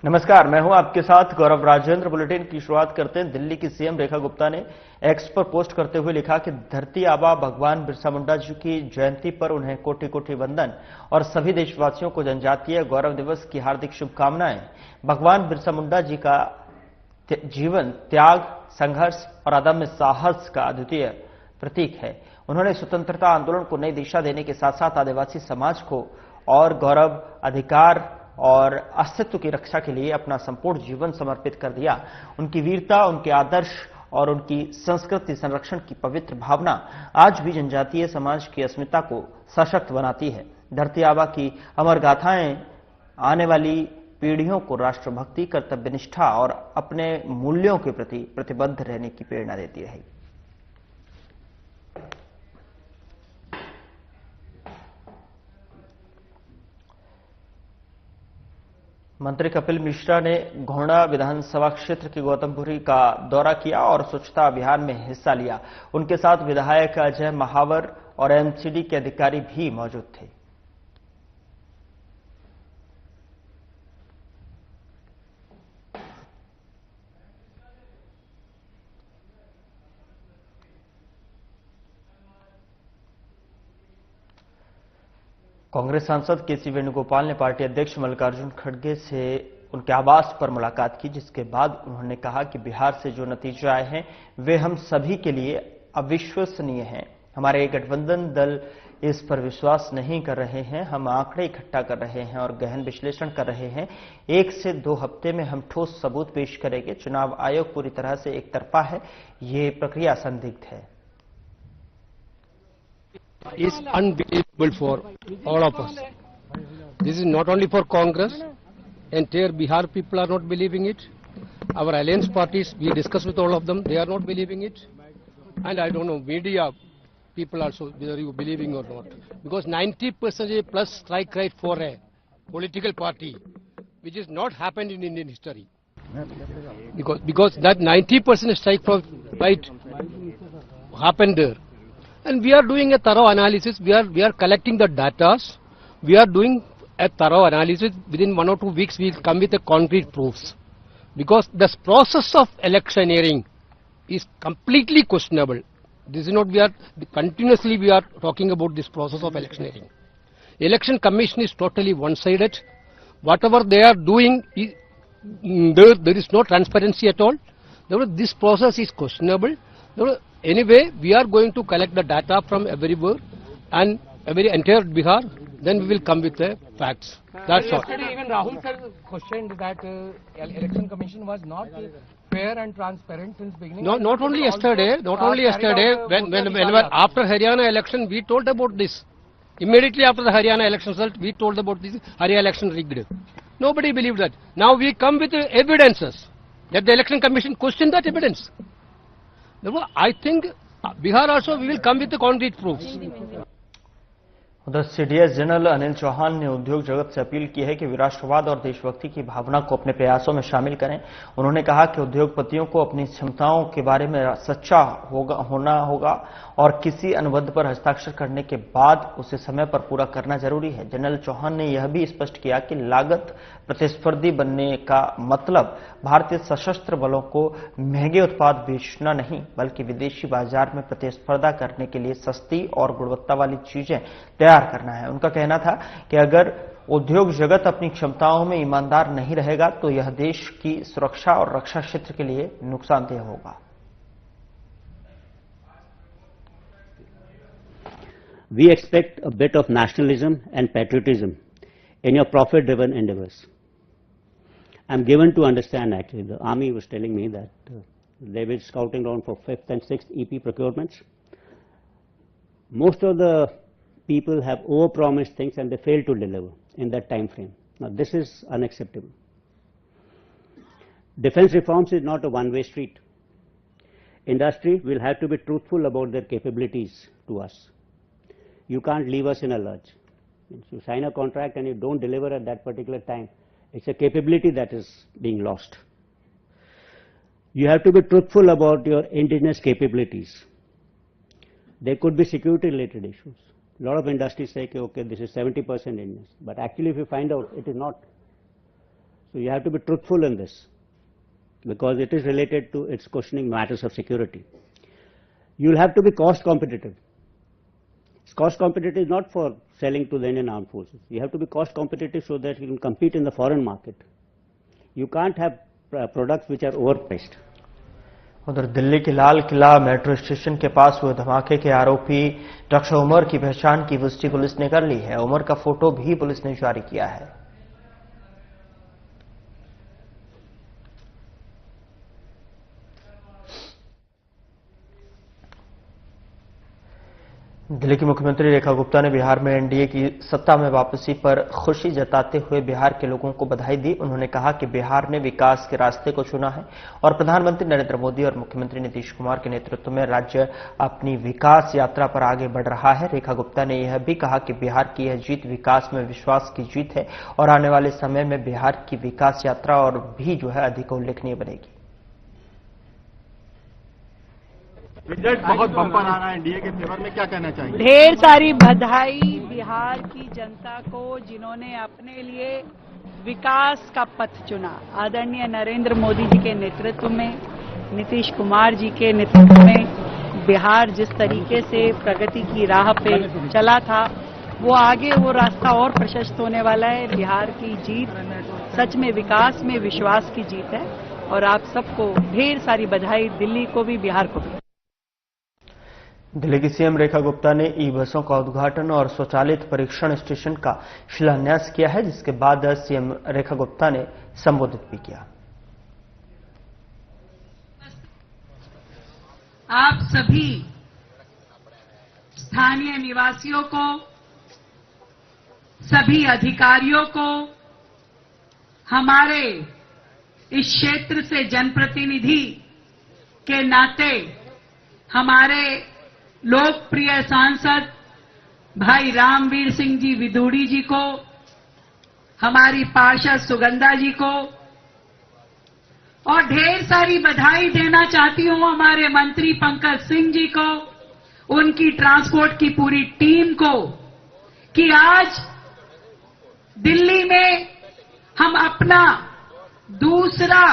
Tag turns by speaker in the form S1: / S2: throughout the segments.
S1: नमस्कार, मैं हूं आपके साथ गौरव राजेंद्र। बुलेटिन की शुरुआत करते हैं। दिल्ली की सीएम रेखा गुप्ता ने एक्स पर पोस्ट करते हुए लिखा कि धरती आबा भगवान बिरसा मुंडा जी की जयंती पर उन्हें कोटि कोटि वंदन और सभी देशवासियों को जनजातीय गौरव दिवस की हार्दिक शुभकामनाएं। भगवान बिरसा मुंडा जी का जीवन त्याग, संघर्ष और अदम्य साहस का अद्वितीय प्रतीक है। उन्होंने स्वतंत्रता आंदोलन को नई दिशा देने के साथ साथ आदिवासी समाज को और गौरव, अधिकार और अस्तित्व की रक्षा के लिए अपना संपूर्ण जीवन समर्पित कर दिया। उनकी वीरता, उनके आदर्श और उनकी संस्कृति संरक्षण की पवित्र भावना आज भी जनजातीय समाज की अस्मिता को सशक्त बनाती है। धरती आबा की अमर गाथाएं आने वाली पीढ़ियों को राष्ट्रभक्ति, कर्तव्यनिष्ठा और अपने मूल्यों के प्रति प्रतिबद्ध रहने की प्रेरणा देती रहेगी। मंत्री कपिल मिश्रा ने घोड़ा विधानसभा क्षेत्र के गौतमपुरी का दौरा किया और स्वच्छता अभियान में हिस्सा लिया। उनके साथ विधायक अजय महावर और एमसीडी के अधिकारी भी मौजूद थे। कांग्रेस सांसद केसी वेणुगोपाल ने पार्टी अध्यक्ष मल्लिकार्जुन खड़गे से उनके आवास पर मुलाकात की, जिसके बाद उन्होंने कहा कि बिहार से जो नतीजे आए हैं वे हम सभी के लिए अविश्वसनीय हैं। हमारे गठबंधन दल इस पर विश्वास नहीं कर रहे हैं। हम आंकड़े इकट्ठा कर रहे हैं और गहन विश्लेषण कर रहे हैं। 1 से 2 हफ्ते में हम ठोस सबूत पेश करेंगे। चुनाव आयोग पूरी तरह से एक तरफा है। ये प्रक्रिया संदिग्ध है।
S2: Is unbelievable for all of us. This is not only for Congress, entire Bihar people are not believing it. Our alliance parties, we discussed with all of them, they are not believing it. And I don't know, media people also, whether you believing or not. Because 90% plus strike rate for a political party, which has not happened in Indian history. Because that 90% strike rate happened there. And we are doing a thorough analysis. We are collecting the data. We are doing a thorough analysis. Within 1 or 2 weeks, we will come with the concrete proofs. Because this process of electioneering is completely questionable. This is not. We are talking about this process of electioneering. Election Commission is totally one-sided. Whatever they are doing, there is no transparency at all. This process is questionable. Anyway, we are going to collect the data from everywhere and entire Bihar. Then we will come with the facts. That's all.
S3: Yesterday, even Rahul sir questioned that election commission was not fair and transparent since beginning.
S2: No, not only yesterday. When after Haryana election, we told about this. Immediately after the Haryana election result, we told about this Haryana election rigged. Nobody believed that. Now we come with the evidences that the election commission questioned that evidence. I think Bihar also we will come with the concrete proofs.
S1: उधर CDS general Anil Chauhan ने उद्योग जगत से appeal की है कि वे राष्ट्रवाद और देशभक्ति की भावना को अपने प्रयासों में शामिल करें। उन्होंने कहा कि उद्योगपतियों को अपनी क्षमताओं के बारे में सच्चा होना होगा और किसी अनुबंध पर हस्ताक्षर करने के बाद उसे समय पर पूरा करना जरूरी है। जनरल चौहान ने यह भी स्पष्ट किया कि लागत प्रतिस्पर्धी बनने का मतलब भारतीय सशस्त्र बलों को महंगे उत्पाद बेचना नहीं, बल्कि विदेशी बाजार में प्रतिस्पर्धा करने के लिए सस्ती और गुणवत्ता वाली चीजें तैयार करना है। उनका कहना था कि अगर उद्योग जगत अपनी क्षमताओं में ईमानदार नहीं रहेगा तो यह देश की सुरक्षा और रक्षा क्षेत्र के लिए नुकसानदेह होगा।
S4: We expect a bit of nationalism and patriotism in your profit-driven endeavors. I'm given to understand, actually, the Army was telling me that they were scouting around for 5th and 6th EP procurements. Most of the people have overpromised things and they fail to deliver in that time frame. Now, this is unacceptable. Defense reforms is not a one-way street. Industry will have to be truthful about their capabilities to us. You can't leave us in a lurch. If you sign a contract and you don't deliver at that particular time, it's a capability that is being lost. You have to be truthful about your indigenous capabilities. There could be security related issues. A lot of industries say, okay, this is 70% indigenous, but actually if you find out, it is not. So you have to be truthful in this, because it is related to its questioning matters of security. You will have to be cost competitive. Cost competitive not for selling to the Indian Armed Forces. You have to be cost competitive so that you can compete in the foreign market. You can't have products which are overpriced.
S1: उधर दिल्ली के Lal Qila metro station के पास हुए धमाके के आरोपी doctor Umar की पहचान की पुष्टि पुलिस ने कर ली है। उमर का फोटो भी पुलिस ने जारी किया है। दिल्ली की मुख्यमंत्री रेखा गुप्ता ने बिहार में एनडीए की सत्ता में वापसी पर खुशी जताते हुए बिहार के लोगों को बधाई दी। उन्होंने कहा कि बिहार ने विकास के रास्ते को चुना है और प्रधानमंत्री नरेंद्र मोदी और मुख्यमंत्री नीतीश कुमार के नेतृत्व में राज्य अपनी विकास यात्रा पर आगे बढ़ रहा है। रेखा गुप्ता ने यह भी कहा कि बिहार की यह जीत विकास में विश्वास की जीत है और आने वाले समय में बिहार की विकास यात्रा और भी अधिक उल्लेखनीय बनेगी।
S5: रिजल्ट बहुत बम्पर आ रहा है एनडीए के फेवर में, क्या कहना चाहिए?
S6: ढेर सारी बधाई बिहार की जनता को, जिन्होंने अपने लिए विकास का पथ चुना। आदरणीय नरेंद्र मोदी जी के नेतृत्व में, नीतीश कुमार जी के नेतृत्व में बिहार जिस तरीके से प्रगति की राह पे चला था, वो आगे वो रास्ता और प्रशस्त होने वाला है। बिहार की जीत सच में विकास में विश्वास की जीत है और आप सबको ढेर सारी बधाई, दिल्ली को भी बिहार को भी।
S1: दिल्ली की सीएम रेखा गुप्ता ने ई बसों का उद्घाटन और स्वचालित परीक्षण स्टेशन का शिलान्यास किया है, जिसके बाद सीएम रेखा गुप्ता ने संबोधित भी किया।
S6: आप सभी स्थानीय निवासियों को, सभी अधिकारियों को, हमारे इस क्षेत्र से जनप्रतिनिधि के नाते हमारे लोकप्रिय सांसद भाई रामवीर सिंह जी विदुड़ी जी को, हमारी पार्षद सुगंधा जी को और ढेर सारी बधाई देना चाहती हूं हमारे मंत्री पंकज सिंह जी को, उनकी ट्रांसपोर्ट की पूरी टीम को, कि आज दिल्ली में हम अपना दूसरा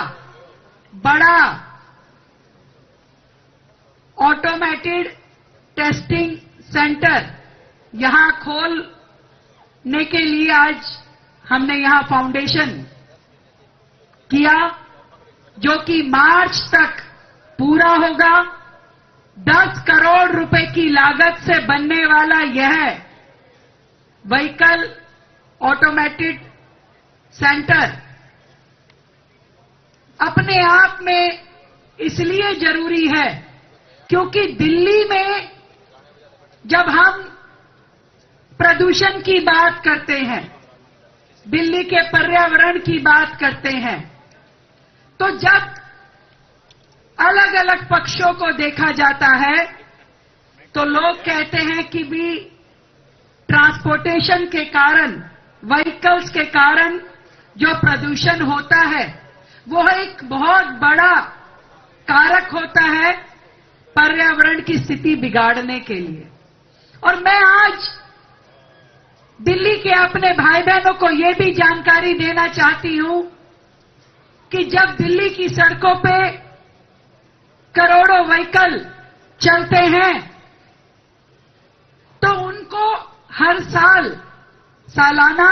S6: बड़ा ऑटोमेटेड टेस्टिंग सेंटर यहां खोलने के लिए आज हमने यहां फाउंडेशन किया, जो कि मार्च तक पूरा होगा। 10 करोड़ रुपए की लागत से बनने वाला यह व्हीकल ऑटोमेटेड सेंटर अपने आप में इसलिए जरूरी है क्योंकि दिल्ली में जब हम प्रदूषण की बात करते हैं, दिल्ली के पर्यावरण की बात करते हैं, तो जब अलग अलग पक्षों को देखा जाता है तो लोग कहते हैं कि भी ट्रांसपोर्टेशन के कारण, व्हीकल्स के कारण जो प्रदूषण होता है वो एक बहुत बड़ा कारक होता है पर्यावरण की स्थिति बिगाड़ने के लिए। और मैं आज दिल्ली के अपने भाई बहनों को ये भी जानकारी देना चाहती हूं कि जब दिल्ली की सड़कों पे करोड़ों व्हीकल चलते हैं तो उनको हर साल सालाना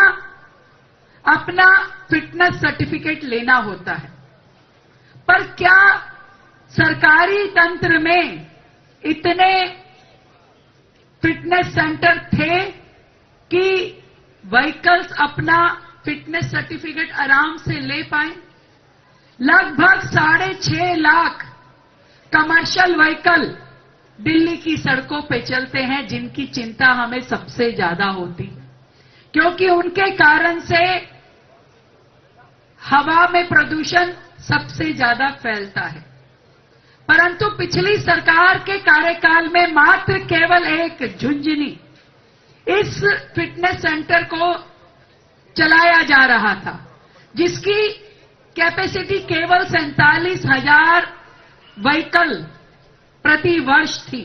S6: अपना फिटनेस सर्टिफिकेट लेना होता है। पर क्या सरकारी तंत्र में इतने फिटनेस सेंटर थे कि व्हीकल्स अपना फिटनेस सर्टिफिकेट आराम से ले पाए? लगभग 6.5 लाख कमर्शियल व्हीकल दिल्ली की सड़कों पे चलते हैं, जिनकी चिंता हमें सबसे ज्यादा होती है, क्योंकि उनके कारण से हवा में प्रदूषण सबसे ज्यादा फैलता है। परंतु पिछली सरकार के कार्यकाल में मात्र केवल एक झुंझुनू इस फिटनेस सेंटर को चलाया जा रहा था, जिसकी कैपेसिटी केवल 47,000 व्हीकल प्रति वर्ष थी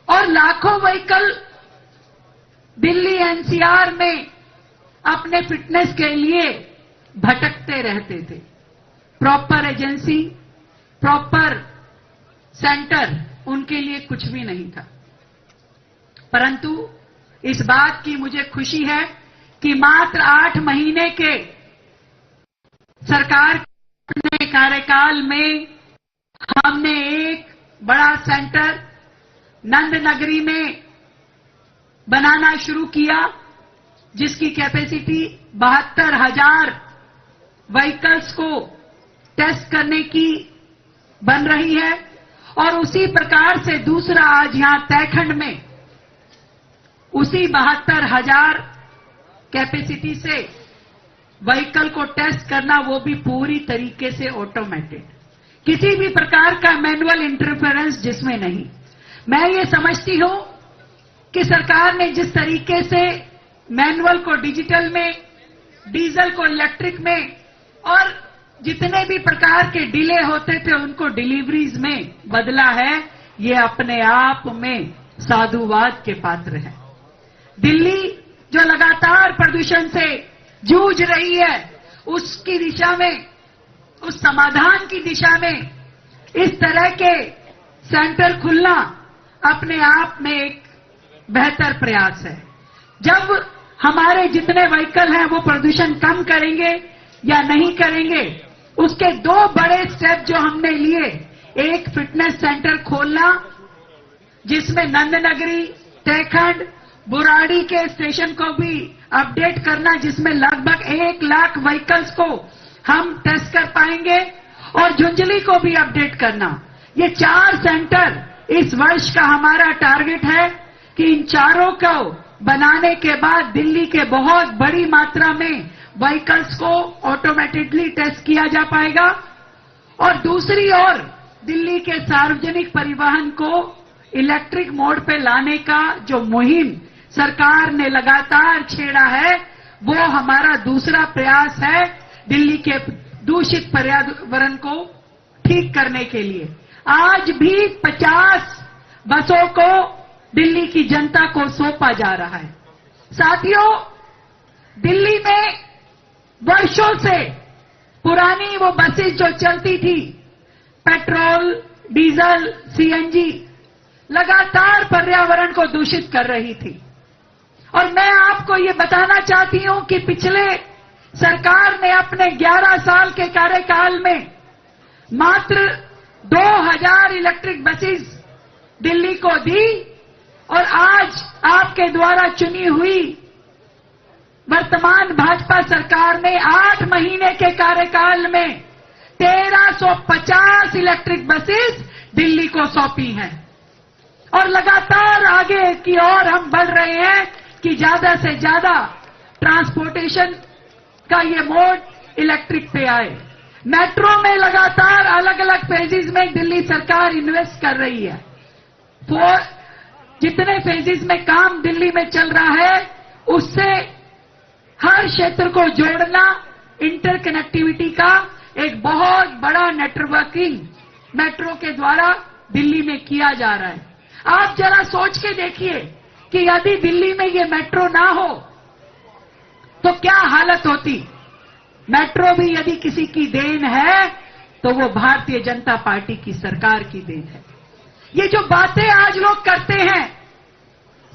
S6: और लाखों व्हीकल दिल्ली एनसीआर में अपने फिटनेस के लिए भटकते रहते थे। प्रॉपर एजेंसी, प्रॉपर सेंटर उनके लिए कुछ भी नहीं था। परंतु इस बात की मुझे खुशी है कि मात्र 8 महीने के सरकार के कार्यकाल में हमने एक बड़ा सेंटर नंद नगरी में बनाना शुरू किया, जिसकी कैपेसिटी 72,000 व्हीकल्स को टेस्ट करने की बन रही है। और उसी प्रकार से दूसरा आज यहां तैखंड में उसी 72,000 कैपेसिटी से व्हीकल को टेस्ट करना, वो भी पूरी तरीके से ऑटोमेटेड, किसी भी प्रकार का मैनुअल इंटरफेरेंस जिसमें नहीं। मैं ये समझती हूं कि सरकार ने जिस तरीके से मैनुअल को डिजिटल में, डीजल को इलेक्ट्रिक में और जितने भी प्रकार के डिले होते थे उनको डिलीवरीज में बदला है, ये अपने आप में साधुवाद के पात्र है। दिल्ली जो लगातार प्रदूषण से जूझ रही है, उसकी दिशा में, उस समाधान की दिशा में इस तरह के सेंटर खुलना अपने आप में एक बेहतर प्रयास है। जब हमारे जितने व्हीकल हैं वो प्रदूषण कम करेंगे या नहीं करेंगे, उसके 2 बड़े स्टेप जो हमने लिए, एक फिटनेस सेंटर खोलना जिसमें नंदनगरी, तैखंड, बुराड़ी के स्टेशन को भी अपडेट करना, जिसमें लगभग 1 लाख व्हीकल्स को हम टेस्ट कर पाएंगे, और झुंझुनू को भी अपडेट करना। ये 4 सेंटर इस वर्ष का हमारा टारगेट है कि इन चारों को बनाने के बाद दिल्ली के बहुत बड़ी मात्रा में व्हीकल्स को ऑटोमेटिकली टेस्ट किया जा पाएगा। और दूसरी ओर दिल्ली के सार्वजनिक परिवहन को इलेक्ट्रिक मोड पे लाने का जो मुहिम सरकार ने लगातार छेड़ा है, वो हमारा दूसरा प्रयास है दिल्ली के दूषित पर्यावरण को ठीक करने के लिए। आज भी 50 बसों को दिल्ली की जनता को सौंपा जा रहा है। साथियों, दिल्ली में वर्षों से पुरानी वो बसेस जो चलती थी, पेट्रोल, डीजल, सीएनजी, लगातार पर्यावरण को दूषित कर रही थी। और मैं आपको ये बताना चाहती हूं कि पिछले सरकार ने अपने 11 साल के कार्यकाल में मात्र 2000 इलेक्ट्रिक बसेस दिल्ली को दी, और आज आपके द्वारा चुनी हुई वर्तमान भाजपा सरकार ने 8 महीने के कार्यकाल में 1350 इलेक्ट्रिक बसेस दिल्ली को सौंपी हैं। और लगातार आगे की ओर हम बढ़ रहे हैं कि ज्यादा से ज्यादा ट्रांसपोर्टेशन का ये मोड इलेक्ट्रिक पे आए। मेट्रो में लगातार अलग अलग फेजेस में दिल्ली सरकार इन्वेस्ट कर रही है। जितने फेजेस में काम दिल्ली में चल रहा है, उससे हर क्षेत्र को जोड़ना, इंटरकनेक्टिविटी का एक बहुत बड़ा नेटवर्किंग मेट्रो के द्वारा दिल्ली में किया जा रहा है। आप जरा सोच के देखिए कि यदि दिल्ली में ये मेट्रो ना हो तो क्या हालत होती। मेट्रो भी यदि किसी की देन है तो वो भारतीय जनता पार्टी की सरकार की देन है। ये जो बातें आज लोग करते हैं,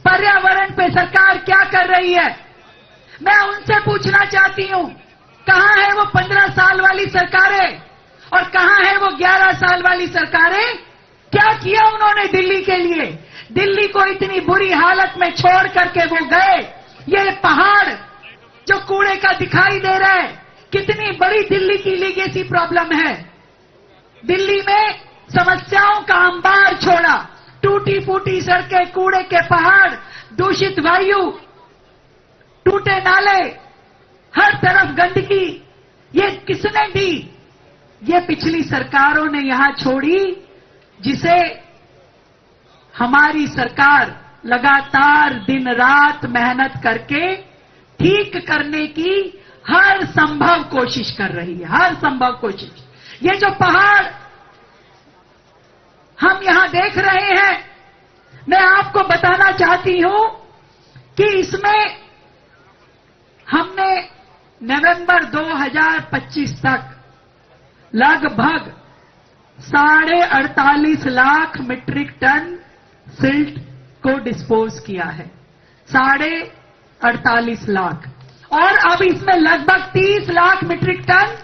S6: पर्यावरण पे सरकार क्या कर रही है, मैं उनसे पूछना चाहती हूं, कहां है वो 15 साल वाली सरकारें और कहां है वो 11 साल वाली सरकारें? क्या किया उन्होंने दिल्ली के लिए? दिल्ली को इतनी बुरी हालत में छोड़ करके वो गए। ये पहाड़ जो कूड़े का दिखाई दे रहा है, कितनी बड़ी दिल्ली की लीगेसी प्रॉब्लम है। दिल्ली में समस्याओं का अंबार छोड़ा, टूटी फूटी सड़कें, कूड़े के पहाड़, दूषित वायु, टूटे नाले, हर तरफ गंदगी, ये किसने दी? ये पिछली सरकारों ने यहां छोड़ी, जिसे हमारी सरकार लगातार दिन रात मेहनत करके ठीक करने की हर संभव कोशिश कर रही है, हर संभव कोशिश। ये जो पहाड़ हम यहां देख रहे हैं, मैं आपको बताना चाहती हूं कि इसमें हमने
S7: नवंबर 2025 तक लगभग 48.5 लाख मीट्रिक टन सिल्ट को डिस्पोज किया है। 48.5 लाख। और अब इसमें लगभग 30 लाख मीट्रिक टन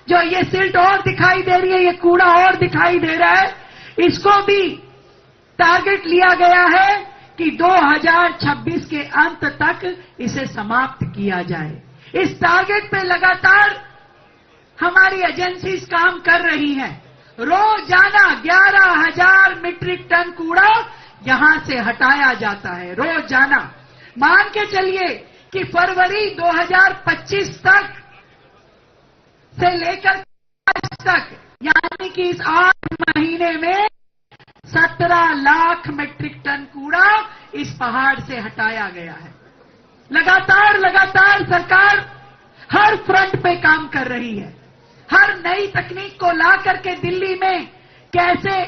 S7: जो ये सिल्ट और दिखाई दे रही है, ये कूड़ा और दिखाई दे रहा है, इसको भी टारगेट लिया गया है कि 2026 के अंत तक इसे समाप्त किया जाए। इस टारगेट पे लगातार हमारी एजेंसीज काम कर रही हैं। रोजाना 11,000 मीट्रिक टन कूड़ा यहां से हटाया जाता है, रोजाना। मान के चलिए कि फरवरी 2025 तक से लेकर आज तक, यानी कि इस 8 महीने में 17 लाख मीट्रिक टन कूड़ा इस पहाड़ से हटाया गया है। लगातार सरकार हर फ्रंट पे काम कर रही है। हर नई तकनीक को ला करके दिल्ली में कैसे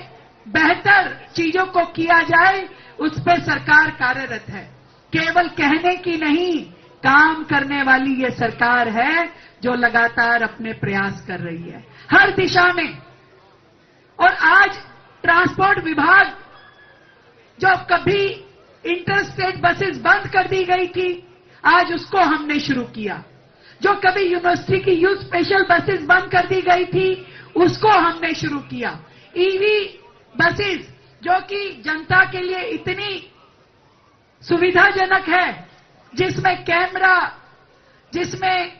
S7: बेहतर चीजों को किया जाए, उस पर सरकार कार्यरत है। केवल कहने की नहीं, काम करने वाली ये सरकार है जो लगातार अपने प्रयास कर रही है हर दिशा में। और आज ट्रांसपोर्ट विभाग, जो कभी इंटरस्टेट बसेस बंद कर दी गई थी, आज उसको हमने शुरू किया। जो कभी यूनिवर्सिटी की यूथ स्पेशल बसेस बंद कर दी गई थी, उसको हमने शुरू किया। ईवी बसेस, जो कि जनता के लिए इतनी सुविधाजनक है, जिसमें कैमरा, जिसमें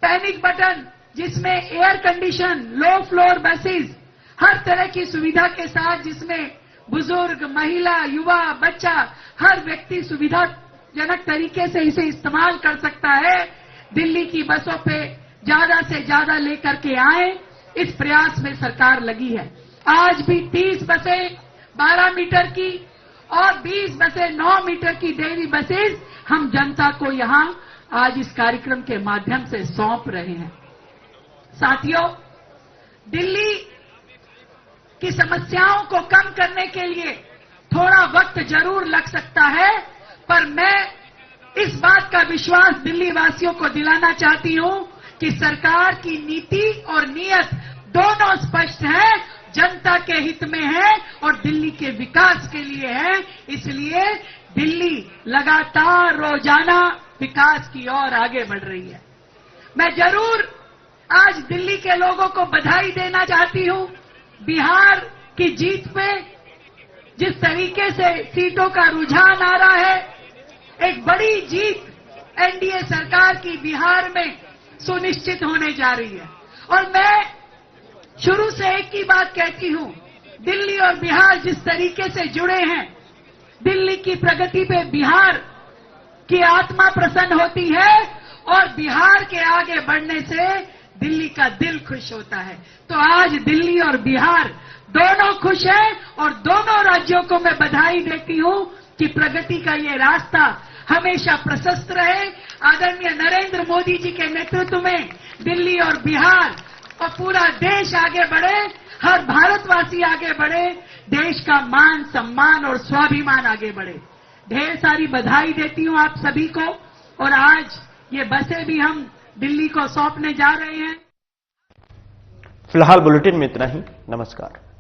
S7: पैनिक बटन, जिसमें air condition, low floor buses, हर तरह की सुविधा के साथ, जिसमें बुजुर्ग, महिला, युवा, बच्चा, हर व्यक्ति सुविधाजनक तरीके से इसे इस्तेमाल कर सकता है। दिल्ली की बसों पे ज्यादा से ज्यादा लेकर के आए, इस प्रयास में सरकार लगी है। आज भी 30 बसें 12 मीटर की और 20 बसें 9 मीटर की डेयरी बसेस हम जनता को यहां आज इस कार्यक्रम के माध्यम से सौंप रहे हैं। साथियों, दिल्ली की समस्याओं को कम करने के लिए थोड़ा वक्त जरूर लग सकता है, पर मैं इस बात का विश्वास दिल्ली वासियों को दिलाना चाहती हूं कि सरकार की नीति और नीयत दोनों स्पष्ट है, जनता के हित में है और दिल्ली के विकास के लिए है। इसलिए दिल्ली लगातार रोजाना विकास की ओर आगे बढ़ रही है। मैं जरूर आज दिल्ली के लोगों को बधाई देना चाहती हूं। बिहार की जीत पे जिस तरीके से सीटों का रुझान आ रहा है, एक बड़ी जीत एनडीए सरकार की बिहार में सुनिश्चित होने जा रही है। और मैं शुरू से एक ही बात कहती हूं, दिल्ली और बिहार जिस तरीके से जुड़े हैं, दिल्ली की प्रगति पे बिहार की आत्मा प्रसन्न होती है और बिहार के आगे बढ़ने से दिल्ली का दिल खुश होता है। तो आज दिल्ली और बिहार दोनों खुश हैं और दोनों राज्यों को मैं बधाई देती हूं कि प्रगति का ये रास्ता हमेशा प्रशस्त रहे। आदरणीय नरेंद्र मोदी जी के नेतृत्व में दिल्ली और बिहार और पूरा देश आगे बढ़े, हर भारतवासी आगे बढ़े, देश का मान सम्मान और स्वाभिमान आगे बढ़े। ढेर सारी बधाई देती हूं आप सभी को। और आज ये बसें भी हम दिल्ली को सौंपने जा रहे हैं।
S1: फिलहाल बुलेटिन में इतना ही। नमस्कार।